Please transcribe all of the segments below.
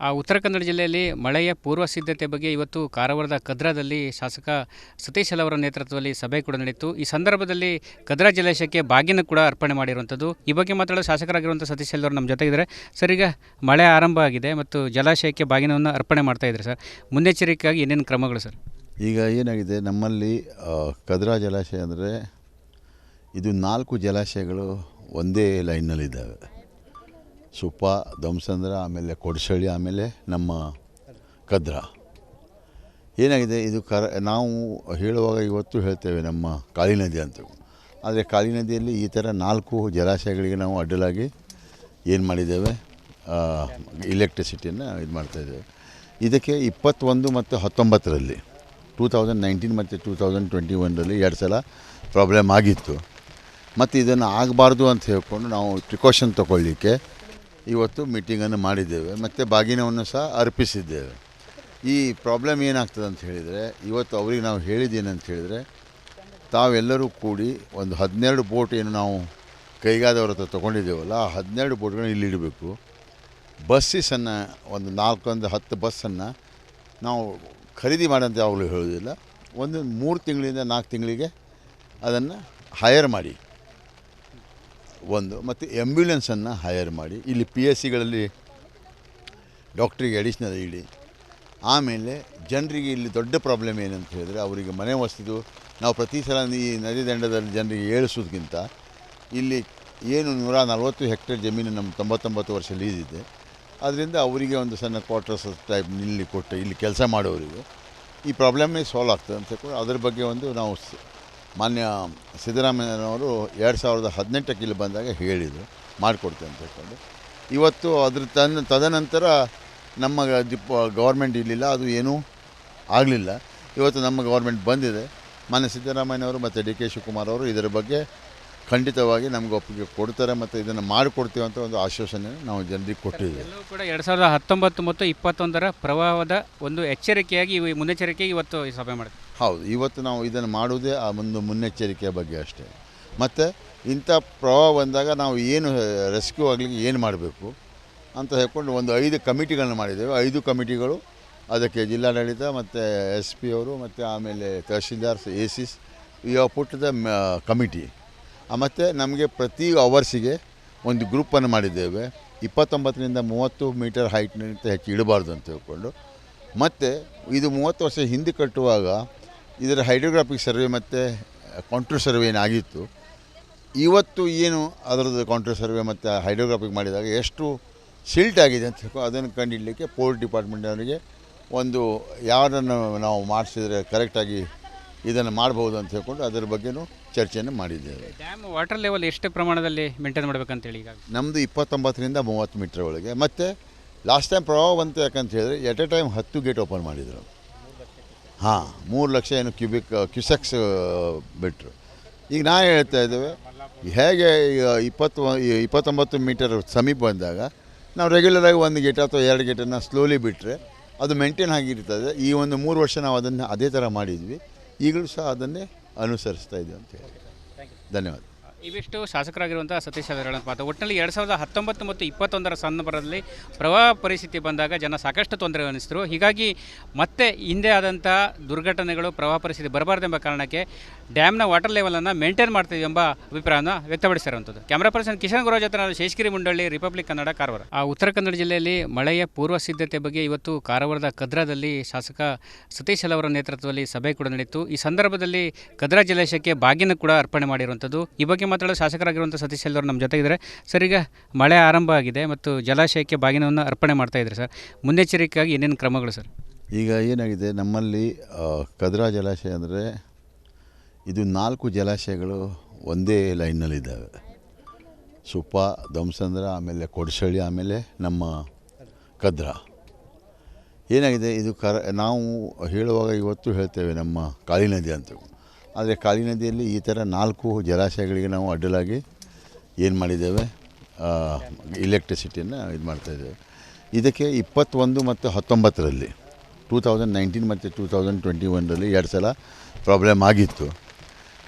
ಉತ್ತರ ಕನ್ನಡ ಜಿಲ್ಲೆಯಲ್ಲಿ ಮಳೆಯ ಪೂರ್ವ ಸಿದ್ಧತೆ ಬಗ್ಗೆ ಇವತ್ತು ಕಾರವಾರದ ಕದ್ರಾದಲ್ಲಿ ಶಾಸಕ ಸತೀಶ್ ಅವರ ನೇತೃತ್ವದಲ್ಲಿ ಸಭೆ ಕೂಡ ನಡೆಯಿತು. ಈ ಸಂದರ್ಭದಲ್ಲಿ ಕದ್ರಾ ಜಲಾಶಯಕ್ಕೆ ಬಾಗಿನ ಕೂಡ ಅರ್ಪಣೆ ಮಾಡಿರುವಂಥದ್ದು. ಈ ಬಗ್ಗೆ ಮಾತಾಡಲು ಶಾಸಕರಾಗಿರುವಂಥ ಸತೀಶ್ ಅವರು ನಮ್ಮ ಜೊತೆಗಿದ್ದಾರೆ. ಸರ್, ಈಗ ಮಳೆ ಆರಂಭ ಆಗಿದೆ ಮತ್ತು ಜಲಾಶಯಕ್ಕೆ ಬಾಗಿನವನ್ನು ಅರ್ಪಣೆ ಮಾಡ್ತಾ ಇದ್ದಾರೆ ಸರ್. ಮುನ್ನೆಚ್ಚರಿಕೆಯಾಗಿ ಏನೇನು ಕ್ರಮಗಳು ಸರ್? ಈಗ ಏನಾಗಿದೆ, ನಮ್ಮಲ್ಲಿ ಕದ್ರಾ ಜಲಾಶಯ ಅಂದರೆ ಇದು 4 ಜಲಾಶಯಗಳು ಒಂದೇ ಲೈನ್ನಲ್ಲಿದ್ದಾವೆ. ಸುಪ್ಪ, ಧಮ್ಸಂದ್ರ, ಆಮೇಲೆ ಕೊಡಸಳ್ಳಿ, ಆಮೇಲೆ ನಮ್ಮ ಕದ್ರಾ. ಏನಾಗಿದೆ, ಇದು ನಾವು ಹೇಳುವಾಗ ಇವತ್ತು ಹೇಳ್ತೇವೆ ನಮ್ಮ ಕಾಳಿ ನದಿ ಅಂತ. ಆದರೆ ಕಾಳಿ ನದಿಯಲ್ಲಿ ಈ ಥರ 4 ಜಲಾಶಯಗಳಿಗೆ ನಾವು ಅಡ್ಡಲಾಗಿ ಏನು ಮಾಡಿದ್ದೇವೆ, ಇಲೆಕ್ಟ್ರಿಸಿಟಿಯನ್ನು ಇದು ಮಾಡ್ತಾಯಿದ್ದೇವೆ. ಇದಕ್ಕೆ 21 ಮತ್ತು 19ರಲ್ಲಿ 2019 ಮತ್ತು 2021ರಲ್ಲಿ 2 ಸಲ ಪ್ರಾಬ್ಲಮ್ ಆಗಿತ್ತು. ಮತ್ತು ಇದನ್ನು ಆಗಬಾರ್ದು ಅಂತ ಹೇಳ್ಕೊಂಡು ನಾವು ಪ್ರಿಕಾಷನ್ ತಗೊಳ್ಳಿಕ್ಕೆ ಇವತ್ತು ಮೀಟಿಂಗನ್ನು ಮಾಡಿದ್ದೇವೆ ಮತ್ತು ಬಾಗಿನವನ್ನು ಸಹ ಅರ್ಪಿಸಿದ್ದೇವೆ. ಈ ಪ್ರಾಬ್ಲಮ್ ಏನಾಗ್ತದೆ ಅಂತ ಹೇಳಿದರೆ, ಇವತ್ತು ಅವ್ರಿಗೆ ನಾವು ಹೇಳಿದ್ದೇನಂತ ಹೇಳಿದರೆ, ತಾವೆಲ್ಲರೂ ಕೂಡಿ ಒಂದು 12 ಬೋಟ್ ಏನು ನಾವು ಕೈಗಾದವ್ರ ಹತ್ರ ತೊಗೊಂಡಿದ್ದೇವಲ್ಲ, ಆ 12 ಬೋಟ್ಗಳನ್ನ ಇಲ್ಲಿಡಬೇಕು. ಬಸ್ಸನ್ನು ಒಂದು 4-10 ಬಸ್ಸನ್ನು ನಾವು ಖರೀದಿ ಮಾಡೋಂತ ಯಾವಾಗಲೂ ಹೇಳೋದಿಲ್ಲ, ಒಂದು 3 ತಿಂಗಳಿಂದ 4 ತಿಂಗಳಿಗೆ ಅದನ್ನು ಹೈಯರ್ ಮಾಡಿ ಮತ್ತು ಆ್ಯಂಬ್ಯುಲೆನ್ಸನ್ನು ಹೈಯರ್ ಮಾಡಿ ಇಲ್ಲಿ PSCಗಳಲ್ಲಿ ಡಾಕ್ಟ್ರಿಗೆ ಅಡಿಷ್ನಲ್ ಇಡಿ. ಆಮೇಲೆ ಜನರಿಗೆ ಇಲ್ಲಿ ದೊಡ್ಡ ಪ್ರಾಬ್ಲಮ್ ಏನಂತ ಹೇಳಿದರೆ, ಅವರಿಗೆ ಮನೆ ವಸತಿದು ನಾವು ಪ್ರತಿ ಸಲ ಈ ನದಿ ದಂಡದಲ್ಲಿ ಜನರಿಗೆ ಏಳಿಸೋದಕ್ಕಿಂತ ಇಲ್ಲಿ ಏನು 140 ಹೆಕ್ಟೇರ್ ಜಮೀನು ನಮ್ಮ 99 ವರ್ಷ ಲೀಸಿದೆ. ಅದರಿಂದ ಅವರಿಗೆ ಒಂದು ಸಣ್ಣ ಕ್ವಾರ್ಟರ್ಸ್ ಟೈಪ್ ಇಲ್ಲಿ ಕೊಟ್ಟು ಇಲ್ಲಿ ಕೆಲಸ ಮಾಡೋರಿಗೆ ಈ ಪ್ರಾಬ್ಲಮ್ಮೇ ಸಾಲ್ವ್ ಆಗ್ತದೆ ಅಂತ ಹೇಳ್ಕೊಂಡು ಅದರ ಬಗ್ಗೆ ಒಂದು ನಾವು ಮಾನ್ಯ ಸಿದ್ದರಾಮಯ್ಯನವರು 2018ಕ್ಕೆ ಇಲ್ಲಿ ಬಂದಾಗ ಹೇಳಿದರು ಮಾಡಿಕೊಡ್ತೇವೆ ಅಂತ ಹೇಳ್ಕೊಂಡು. ಇವತ್ತು ಅದ್ರ ತದನಂತರ ನಮ್ಮ ಗೌರ್ಮೆಂಟ್ ಇರಲಿಲ್ಲ, ಅದು ಏನೂ ಆಗಲಿಲ್ಲ. ಇವತ್ತು ನಮ್ಮ ಗೌರ್ಮೆಂಟ್ ಬಂದಿದೆ. ಮಾನ್ಯ ಸಿದ್ದರಾಮಯ್ಯನವರು ಮತ್ತು DK ಶಿವಕುಮಾರ್ ಅವರು ಇದರ ಬಗ್ಗೆ ಖಂಡಿತವಾಗಿ ನಮಗೆ ಒಪ್ಪಿಗೆ ಕೊಡ್ತಾರೆ ಮತ್ತು ಇದನ್ನು ಮಾಡಿಕೊಡ್ತೀವಿ ಅಂತ ಒಂದು ಆಶ್ವಾಸನೆ ನಾವು ಜನರಿಗೆ ಕೊಟ್ಟಿದ್ದೇವೆ. ಎಲ್ಲವೂ ಕೂಡ 2019 ಮತ್ತು 2021ರ ಪ್ರವಾಹದ ಒಂದು ಎಚ್ಚರಿಕೆಯಾಗಿ ಮುನ್ನೆಚ್ಚರಿಕೆಯಾಗಿ ಇವತ್ತು ಈ ಸಭೆ ಮಾಡಿದ್ವಿ. ಹೌದು, ಇವತ್ತು ನಾವು ಇದನ್ನು ಮಾಡುವುದೇ ಆ ಒಂದು ಮುನ್ನೆಚ್ಚರಿಕೆಯ ಬಗ್ಗೆ ಅಷ್ಟೇ. ಮತ್ತು ಇಂಥ ಪ್ರವಾಹ ಬಂದಾಗ ನಾವು ಏನು ರೆಸ್ಕ್ಯೂ ಆಗಲಿಕ್ಕೆ ಏನು ಮಾಡಬೇಕು ಅಂತ ಹೇಳ್ಕೊಂಡು ಒಂದು 5 ಕಮಿಟಿಗಳನ್ನು ಮಾಡಿದ್ದೇವೆ. 5 ಕಮಿಟಿಗಳು, ಅದಕ್ಕೆ ಜಿಲ್ಲಾಡಳಿತ ಮತ್ತು SP ಅವರು ಮತ್ತು ಆಮೇಲೆ tahsildars, ACs we put the committee. ಮತ್ತು ನಮಗೆ ಪ್ರತಿ ಅವರ್ಸಿಗೆ ಒಂದು ಗ್ರೂಪನ್ನು ಮಾಡಿದ್ದೇವೆ. 29ರಿಂದ 30 ಮೀಟರ್ ಹೈಟ್ನಿಂದ ಹೆಚ್ಚು ಇಡಬಾರ್ದು ಅಂತ ಹೇಳ್ಕೊಂಡು. ಮತ್ತು ಇದು 30 ವರ್ಷ ಹಿಂದೆ ಕಟ್ಟುವಾಗ ಇದರ ಹೈಡ್ರೋಗ್ರಾಫಿಕ್ ಸರ್ವೆ ಮತ್ತು ಕಾಂಟ್ರೂ ಸರ್ವೆ ಏನಾಗಿತ್ತು, ಇವತ್ತು ಏನು ಅದರದ್ದು ಕಾಂಟ್ರೂ ಸರ್ವೆ ಮತ್ತು ಹೈಡ್ರೋಗ್ರಾಫಿಕ್ ಮಾಡಿದಾಗ ಎಷ್ಟು ಸಿಲ್ಟ್ ಆಗಿದೆ ಅಂತ ಹೇಳ್ಕೊಂಡು ಅದನ್ನು ಕಂಡುಹಿಡಲಿಕ್ಕೆ ಪೋರ್ಟ್ ಡಿಪಾರ್ಟ್ಮೆಂಟವರಿಗೆ ಒಂದು ಯಾರನ್ನು ನಾವು ಮಾಡಿಸಿದರೆ ಕರೆಕ್ಟಾಗಿ ಇದನ್ನು ಮಾಡ್ಬೋದು ಅಂತ ಹೇಳ್ಕೊಂಡು ಅದರ ಬಗ್ಗೆಯೂ ಚರ್ಚೆಯನ್ನು ಮಾಡಿದ್ದೇವೆ. ಡ್ಯಾಮ್ ವಾಟರ್ ಲೆವೆಲ್ ಎಷ್ಟು ಪ್ರಮಾಣದಲ್ಲಿ ಮೇಂಟೈನ್ ಮಾಡಬೇಕಂತೇಳಿ ಈಗ ನಮ್ಮದು 29ರಿಂದ 30 ಮೀಟರ್ ಒಳಗೆ. ಮತ್ತು ಲಾಸ್ಟ್ ಟೈಮ್ ಪ್ರವಾಹ ಬಂತು ಯಾಕಂತ ಹೇಳಿದ್ರೆ at a time 10 gate open ಮಾಡಿದರು. 3 ಲಕ್ಷ ಏನು ಕ್ಯೂಸೆಕ್ಸ್ ಬಿಟ್ಟರು. ಈಗ ನಾವು ಹೇಳ್ತಾ ಇದ್ದೇವೆ, ಹೇಗೆ 29 ಮೀಟರ್ ಸಮೀಪ ಬಂದಾಗ ನಾವು ರೆಗ್ಯುಲರಾಗಿ 1 ಗೇಟ್ ಅಥವಾ 2 ಗೇಟನ್ನು ಸ್ಲೋಲಿ ಬಿಟ್ಟರೆ ಅದು ಮೇಂಟೈನ್ ಆಗಿರ್ತದೆ. ಈ ಒಂದು 3 ವರ್ಷ ನಾವು ಅದನ್ನು ಅದೇ ಥರ ಮಾಡಿದ್ವಿ, ಈಗಲೂ ಸಹ ಅದನ್ನೇ ಅನುಸರಿಸ್ತಾ ಇದ್ದೀವಿ ಅಂತ ಹೇಳಿ. ಧನ್ಯವಾದ. ಇವಿಷ್ಟು ಶಾಸಕರಾಗಿರುವಂಥ ಸತೀಶ್ ಅವರ ಮಾತು. ಒಟ್ಟಿನಲ್ಲಿ 2019 ಮತ್ತು 2021ರ ಸಂದರ್ಭದಲ್ಲಿ ಪ್ರವಾಹ ಪರಿಸ್ಥಿತಿ ಬಂದಾಗ ಜನ ಸಾಕಷ್ಟು ತೊಂದರೆ ಅನಿಸಿದ್ರು. ಹೀಗಾಗಿ ಮತ್ತೆ ಹಿಂದೆ ಆದಂಥ ದುರ್ಘಟನೆಗಳು, ಪ್ರವಾಹ ಪರಿಸ್ಥಿತಿ ಬರಬಾರ್ದೆಂಬ ಕಾರಣಕ್ಕೆ ಡ್ಯಾಮ್ನ ವಾಟರ್ ಲೆವೆಲನ್ನು ಮೇಂಟೈನ್ ಮಾಡ್ತೀವಿ ಎಂಬ ಅಭಿಪ್ರಾಯವನ್ನು ವ್ಯಕ್ತಪಡಿಸಿರುವಂಥದ್ದು. ಕ್ಯಾಮ್ರಾ ಪರ್ಸನ್ ಕಿಶನ್ ಗುರು ಜೊತೆ ನಾನು ಶೇಷಗಿರಿ ಮುಂಡಳ್ಳಿ, ರಿಪಬ್ಲಿಕ್ ಕನ್ನಡ, ಕಾರವಾರ. ಉತ್ತರ ಕನ್ನಡ ಜಿಲ್ಲೆಯಲ್ಲಿ ಮಳೆಯ ಪೂರ್ವ ಸಿದ್ಧತೆ ಬಗ್ಗೆ ಇವತ್ತು ಕಾರವಾರದ ಕದ್ರಾದಲ್ಲಿ ಶಾಸಕ ಸತೀಶ್ ಅವರ ನೇತೃತ್ವದಲ್ಲಿ ಸಭೆ ಕೂಡ ನಡೆಯಿತು. ಈ ಸಂದರ್ಭದಲ್ಲಿ ಕದ್ರಾ ಜಲಾಶಯಕ್ಕೆ ಬಾಗಿನ ಕೂಡ ಅರ್ಪಣೆ ಮಾಡಿರುವಂಥದ್ದು. ಈ ಬಗ್ಗೆ ಮಾತಾಡಲು ಶಾಸಕರಾಗಿರುವಂಥ ಸತೀಶ್ ಅವರು ನಮ್ಮ ಜೊತೆಗಿದ್ದಾರೆ. ಸರ್, ಈಗ ಮಳೆ ಆರಂಭ ಆಗಿದೆ ಮತ್ತು ಜಲಾಶಯಕ್ಕೆ ಬಾಗಿನವನ್ನು ಅರ್ಪಣೆ ಮಾಡ್ತಾ ಇದ್ದಾರೆ ಸರ್. ಮುನ್ನೆಚ್ಚರಿಕೆಯಾಗಿ ಏನೇನು ಕ್ರಮಗಳು ಸರ್? ಈಗ ಏನಾಗಿದೆ, ನಮ್ಮಲ್ಲಿ ಕದ್ರಾ ಜಲಾಶಯ ಅಂದರೆ ಇದು 4 ಜಲಾಶಯಗಳು ಒಂದೇ ಲೈನ್ನಲ್ಲಿದ್ದಾವೆ. ಸುಪ್ಪ, ಧಮ್ಸಂದ್ರ, ಆಮೇಲೆ ಕೊಡಸಳ್ಳಿ, ಆಮೇಲೆ ನಮ್ಮ ಕದ್ರಾ. ಏನಾಗಿದೆ, ಇದು ನಾವು ಹೇಳುವಾಗ ಇವತ್ತು ಹೇಳ್ತೇವೆ ನಮ್ಮ ಕಾಳಿ ನದಿ ಅಂತ. ಆದರೆ ಕಾಳಿ ನದಿಯಲ್ಲಿ ಈ ಥರ 4 ಜಲಾಶಯಗಳಿಗೆ ನಾವು ಅಡ್ಡಲಾಗಿ ಏನು ಮಾಡಿದ್ದೇವೆ, ಇಲೆಕ್ಟ್ರಿಸಿಟಿಯನ್ನು ಇದು ಮಾಡ್ತಾಯಿದ್ದೇವೆ. ಇದಕ್ಕೆ 21 ಮತ್ತು 19ರಲ್ಲಿ 2019 ಮತ್ತು 2021ರಲ್ಲಿ 2 ಸಲ ಪ್ರಾಬ್ಲಮ್ ಆಗಿತ್ತು.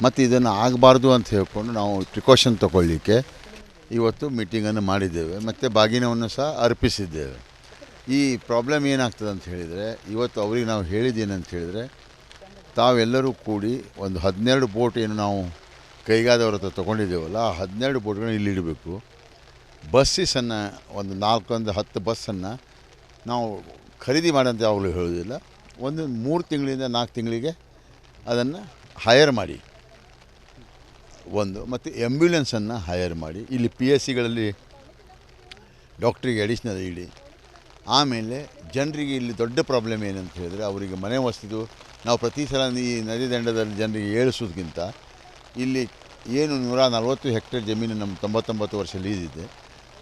ಮತ್ತು ಇದನ್ನು ಆಗಬಾರ್ದು ಅಂತ ಹೇಳ್ಕೊಂಡು ನಾವು ಪ್ರಿಕಾಷನ್ ತಗೊಳ್ಳಿಕ್ಕೆ ಇವತ್ತು ಮೀಟಿಂಗನ್ನು ಮಾಡಿದ್ದೇವೆ ಮತ್ತು ಬಾಗಿನವನ್ನು ಸಹ ಅರ್ಪಿಸಿದ್ದೇವೆ. ಈ ಪ್ರಾಬ್ಲಮ್ ಏನಾಗ್ತದೆ ಅಂತ ಹೇಳಿದರೆ, ಇವತ್ತು ಅವ್ರಿಗೆ ನಾವು ಹೇಳಿದ್ದೇನಂತ ಹೇಳಿದರೆ, ತಾವೆಲ್ಲರೂ ಕೂಡಿ ಒಂದು 12 ಬೋಟ್ ಏನು ನಾವು ಕೈಗಾದವ್ರ ಹತ್ರ ತೊಗೊಂಡಿದ್ದೇವಲ್ಲ, ಆ 12 ಬೋಟ್ಗಳನ್ನ ಇಲ್ಲಿಡಬೇಕು. ಬಸ್ಸನ್ನು ಒಂದು 4-10 ಬಸ್ಸನ್ನು ನಾವು ಖರೀದಿ ಮಾಡಂತ ಯಾವಾಗಲೂ ಹೇಳೋದಿಲ್ಲ, ಒಂದು 3 ತಿಂಗಳಿಂದ 4 ತಿಂಗಳಿಗೆ ಅದನ್ನು ಹೈಯರ್ ಮಾಡಿ ಒಂದು, ಮತ್ತು ಆ್ಯಂಬ್ಯುಲೆನ್ಸನ್ನು ಹೈಯರ್ ಮಾಡಿ ಇಲ್ಲಿ PSCಗಳಲ್ಲಿ ಡಾಕ್ಟ್ರಿಗೆ ಅಡಿಷ್ನಲ್ ಇಡಿ. ಆಮೇಲೆ ಜನರಿಗೆ ಇಲ್ಲಿ ದೊಡ್ಡ ಪ್ರಾಬ್ಲಮ್ ಏನಂತ ಹೇಳಿದರೆ, ಅವರಿಗೆ ಮನೆ ವಸ್ತಿದು ನಾವು ಪ್ರತಿ ಸಲ ಈ ನದಿ ದಂಡದಲ್ಲಿ ಜನರಿಗೆ ಏಳಿಸೋದಕ್ಕಿಂತ ಇಲ್ಲಿ ಏನು 140 ಹೆಕ್ಟೇರ್ ಜಮೀನು ನಮ್ಮ 99 ವರ್ಷ ಲೀಸ್ ಇದೆ,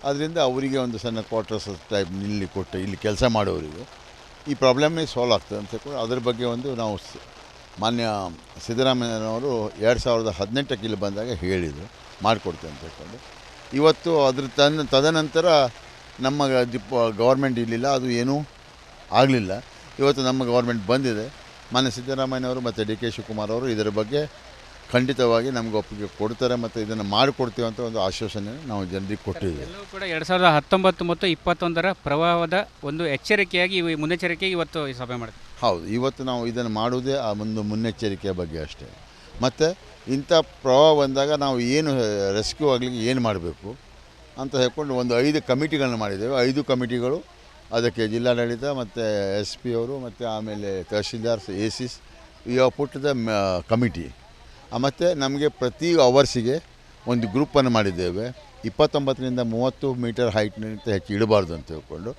ಅದರಿಂದ ಅವರಿಗೆ ಒಂದು ಸಣ್ಣ ಕ್ವಾರ್ಟರ್ಸ್ ಟೈಪ್ ಇಲ್ಲಿ ಕೊಟ್ಟು ಇಲ್ಲಿ ಕೆಲಸ ಮಾಡೋರಿಗೆ ಈ ಪ್ರಾಬ್ಲಮ್ಮೇ ಸಾಲ್ವ್ ಆಗ್ತದೆ ಅಂತ ಹೇಳ್ಕೊಂಡು ಅದರ ಬಗ್ಗೆ ಒಂದು ನಾವು ಮಾನ್ಯ ಸಿದ್ದರಾಮಯ್ಯನವರು 2018ಕ್ಕೆ ಇಲ್ಲಿ ಬಂದಾಗ ಹೇಳಿದರು ಮಾಡಿಕೊಡ್ತೇವೆ ಅಂತ ಹೇಳ್ಕೊಂಡು. ಇವತ್ತು ಅದ್ರ ತದನಂತರ ನಮ್ಮ ಗೌರ್ಮೆಂಟ್ ಇರಲಿಲ್ಲ, ಅದು ಏನೂ ಆಗಲಿಲ್ಲ. ಇವತ್ತು ನಮ್ಮ ಗೌರ್ಮೆಂಟ್ ಬಂದಿದೆ. ಮಾನ್ಯ ಸಿದ್ದರಾಮಯ್ಯನವರು ಮತ್ತು DK ಶಿವಕುಮಾರ್ ಅವರು ಇದರ ಬಗ್ಗೆ ಖಂಡಿತವಾಗಿ ನಮಗೆ ಒಪ್ಪಿಗೆ ಕೊಡ್ತಾರೆ ಮತ್ತು ಇದನ್ನು ಮಾಡಿಕೊಡ್ತೀವಿ ಅಂತ ಒಂದು ಆಶ್ವಾಸನೆ ನಾವು ಜನರಿಗೆ ಕೊಟ್ಟಿದ್ದೀವಿ. ಎಲ್ಲವೂ ಕೂಡ 2019 ಮತ್ತು 2021ರ ಪ್ರವಾಹದ ಒಂದು ಎಚ್ಚರಿಕೆಯಾಗಿ ಮುನ್ನೆಚ್ಚರಿಕೆಯಾಗಿ ಇವತ್ತು ಈ ಸಭೆ ಮಾಡಿದ್ವಿ. ಹೌದು, ಇವತ್ತು ನಾವು ಇದನ್ನು ಮಾಡುವುದೇ ಆ ಒಂದು ಮುನ್ನೆಚ್ಚರಿಕೆಯ ಬಗ್ಗೆ ಅಷ್ಟೇ. ಮತ್ತು ಇಂಥ ಪ್ರವಾಹ ಬಂದಾಗ ನಾವು ಏನು ರೆಸ್ಕ್ಯೂ ಆಗಲಿಕ್ಕೆ ಏನು ಮಾಡಬೇಕು ಅಂತ ಹೇಳ್ಕೊಂಡು ಒಂದು 5 ಕಮಿಟಿಗಳನ್ನು ಮಾಡಿದ್ದೇವೆ. 5 ಕಮಿಟಿಗಳು, ಅದಕ್ಕೆ ಜಿಲ್ಲಾಡಳಿತ ಮತ್ತು SP ಅವರು ಮತ್ತು ಆಮೇಲೆ tahsildars, ACs you put the committee. ಮತ್ತು ನಮಗೆ ಪ್ರತಿ ಅವರ್ಸಿಗೆ ಒಂದು ಗ್ರೂಪನ್ನು ಮಾಡಿದ್ದೇವೆ. 29ರಿಂದ 30 ಮೀಟರ್ ಹೈಟ್ನಿಂದ ಹೆಚ್ಚು ಇಡಬಾರ್ದು ಅಂತ ಹೇಳ್ಕೊಂಡು.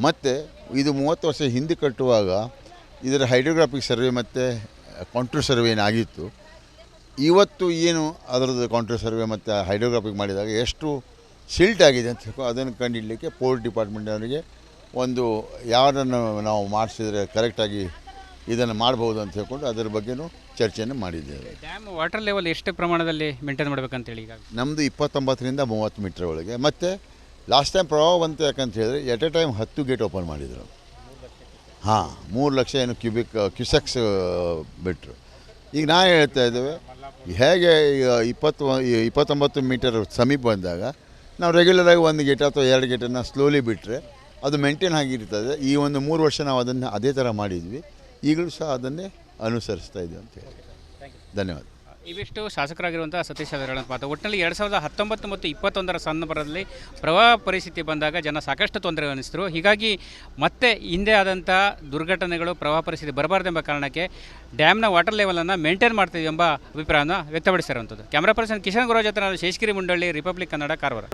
ಮತ್ತು ಇದು 30 ವರ್ಷ ಹಿಂದೆ ಕಟ್ಟುವಾಗ ಇದರ ಹೈಡ್ರೋಗ್ರಾಫಿಕ್ ಸರ್ವೆ ಮತ್ತು ಕಾಂಟ್ರೋಲ್ ಸರ್ವೆ ಏನಾಗಿತ್ತು, ಇವತ್ತು ಏನು ಅದರದ್ದು ಕಾಂಟ್ರೋಲ್ ಸರ್ವೆ ಮತ್ತು ಹೈಡ್ರೋಗ್ರಾಫಿಕ್ ಮಾಡಿದಾಗ ಎಷ್ಟು ಸಿಲ್ಟ್ ಆಗಿದೆ ಅಂತ ಹೇಳ್ಕೊಂಡು ಅದನ್ನು ಕಂಡುಹಿಡಲಿಕ್ಕೆ ಪೋರ್ಟ್ ಡಿಪಾರ್ಟ್ಮೆಂಟವರಿಗೆ ಒಂದು ಯಾರನ್ನು ನಾವು ಮಾಡಿಸಿದರೆ ಕರೆಕ್ಟಾಗಿ ಇದನ್ನು ಮಾಡ್ಬೋದು ಅಂತ ಹೇಳ್ಕೊಂಡು ಅದರ ಬಗ್ಗೆನೂ ಚರ್ಚೆಯನ್ನು ಮಾಡಿದ್ದೇವೆ. ಡ್ಯಾಮ್ ವಾಟರ್ ಲೆವೆಲ್ ಎಷ್ಟು ಪ್ರಮಾಣದಲ್ಲಿ ಮೇಂಟೈನ್ ಮಾಡಬೇಕಂತೇಳಿ ಈಗ ನಮ್ಮದು 29ರಿಂದ 30 ಮೀಟರ್ ಒಳಗೆ. ಮತ್ತು ಲಾಸ್ಟ್ ಟೈಮ್ ಪ್ರವಾಹ ಬಂತು ಯಾಕಂತ ಹೇಳಿದ್ರೆ at a time 10 gate open ಮಾಡಿದರು. 3 ಲಕ್ಷ ಏನು ಕ್ಯೂಸೆಕ್ಸ್ ಬಿಟ್ಟರು. ಈಗ ನಾನು ಹೇಳ್ತಾ ಇದ್ದೇವೆ, ಹೇಗೆ 29 ಮೀಟರ್ ಸಮೀಪ ಬಂದಾಗ ನಾವು ರೆಗ್ಯುಲರಾಗಿ 1 ಗೇಟ್ ಅಥವಾ 2 ಗೇಟನ್ನು ಸ್ಲೋಲಿ ಬಿಟ್ಟರೆ ಅದು ಮೇಂಟೈನ್ ಆಗಿರ್ತದೆ. ಈ ಒಂದು 3 ವರ್ಷ ನಾವು ಅದನ್ನು ಅದೇ ಥರ ಮಾಡಿದ್ವಿ, ಈಗಲೂ ಸಹ ಅದನ್ನೇ ಅನುಸರಿಸ್ತಾ ಇದ್ದೀವಿ ಅಂತ ಹೇಳಿ. ಧನ್ಯವಾದ. ಇವಿಷ್ಟು ಶಾಸಕರಾಗಿರುವಂಥ ಸತೀಶ್ ಅವರ ಮಾತು. ಒಟ್ಟಿನಲ್ಲಿ 2019 ಮತ್ತು 2021ರ ಸಂದರ್ಭದಲ್ಲಿ ಪ್ರವಾಹ ಪರಿಸ್ಥಿತಿ ಬಂದಾಗ ಜನ ಸಾಕಷ್ಟು ತೊಂದರೆ ಅನಿಸಿದ್ರು. ಹೀಗಾಗಿ ಮತ್ತೆ ಹಿಂದೆ ಆದಂಥ ದುರ್ಘಟನೆಗಳು, ಪ್ರವಾಹ ಪರಿಸ್ಥಿತಿ ಬರಬಾರ್ದೆಂಬ ಕಾರಣಕ್ಕೆ ಡ್ಯಾಮ್ನ ವಾಟರ್ ಲೆವೆಲನ್ನು ಮೇಂಟೈನ್ ಮಾಡ್ತೀವಿ ಎಂಬ ಅಭಿಪ್ರಾಯವನ್ನು ವ್ಯಕ್ತಪಡಿಸಿರುವಂಥದ್ದು. ಕ್ಯಾಮ್ರಾ ಪರ್ಸನ್ ಕಿಶನ್ ಗುರು ಜೊತೆ ನಾನು ಶೇಷಗಿರಿ ಮುಂಡಳ್ಳಿ, ರಿಪಬ್ಲಿಕ್ ಕನ್ನಡ, ಕಾರವಾರ.